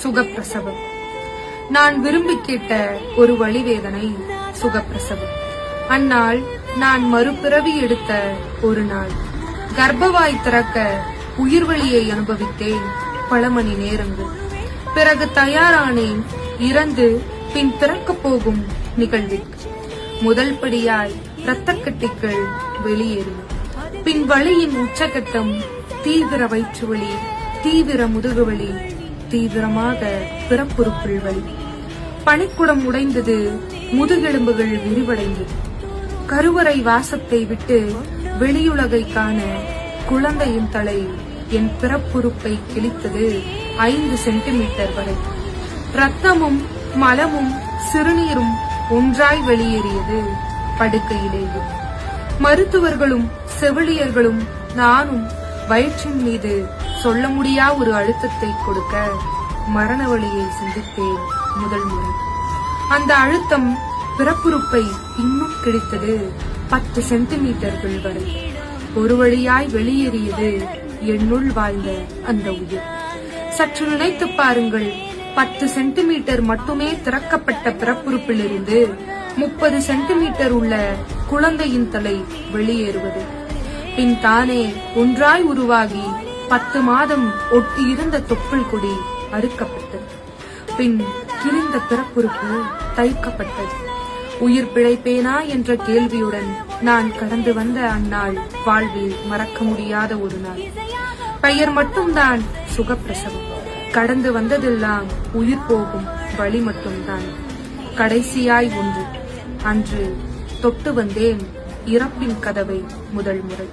சுகப்பிரசவம். நான் விரும்பி கேட்ட ஒரு வழிவேதனை சுகப்பிரசவம். அந்நாள் நான் மறுபிறவி எடுத்த ஒரு நாள். கர்ப்பவாய் திறக்க உயிர்வழியை அனுபவித்தேன் பல மணி நேரங்கள். பிறகு தயாரானேன் இறந்து பின் பிறக்கப் போகும் நிகழ்விற்கு. முதல் படியாய் இரத்தக்கட்டிகள் வெளியேறின. பின் வலியின் உச்சகட்டம் தீவிர வயிற்று வலி, தீவிர முதுகுவலி, தீவிரமாக பிறப்புறுப்புள் வலி. பனிக்குடம் உடைந்தது, முதுகெலும்புகள் விரிவடைந்தது. கருவறை வாசத்தை விட்டு வெளியுலகை காண குழந்தையின் தலை என் பிறப்புறுப்பை கிழித்தது 5 சென்டிமீட்டர் வரை. ரத்தமும் மலமும் சிறுநீரும் ஒன்றாய் வெளியேறியது படுக்கையிலேயே. மருத்துவர்களும் செவிலியர்களும் நானும் வயிற்றின் மீது சொல்ல முடியா ஒரு அழுத்தத்தை கொடுக்க மரண வழியை சிந்தித்தேன் முதல் முறை. அந்த அழுத்தம் பிறப்புறுப்பை இன்னும் கிழித்தது 10 சென்டிமீட்டர்கள் வரை. ஒரு வழியாய் வெளியேறியது என்னுள் வாழ்ந்த அந்த உயிர். சற்று நினைத்து பாருங்கள், 10 சென்டிமீட்டர் மட்டுமே திறக்கப்பட்ட பிறப்புறுப்பிலிருந்து 30 சென்டிமீட்டர் உள்ள குழந்தையின் தலை வெளியேறுவது. பின் தானே ஒன்றாய் உருவாகி 10 மாதம் ஒட்டியிருந்த தொப்புள் கொடி அறுக்கப்பட்டது. பின் கிழிந்த பிறப்புறுப்பு தைக்கப்பட்டது. உயிர் பிழைப்பேனா என்ற கேள்வியுடன் நான் கடந்து வந்த அந்நாள் வாழ்வில் மறக்க முடியாத ஒரு நாள். பெயர் மட்டும்தான் சுகப்பிரசவம். கடந்து வந்ததெல்லாம் உயிர் போகும் வழி மட்டும்தான். கடைசியாய் ஒன்று, அன்று தொட்டு வந்தேன் இறப்பின் கதவை முதல் முறை.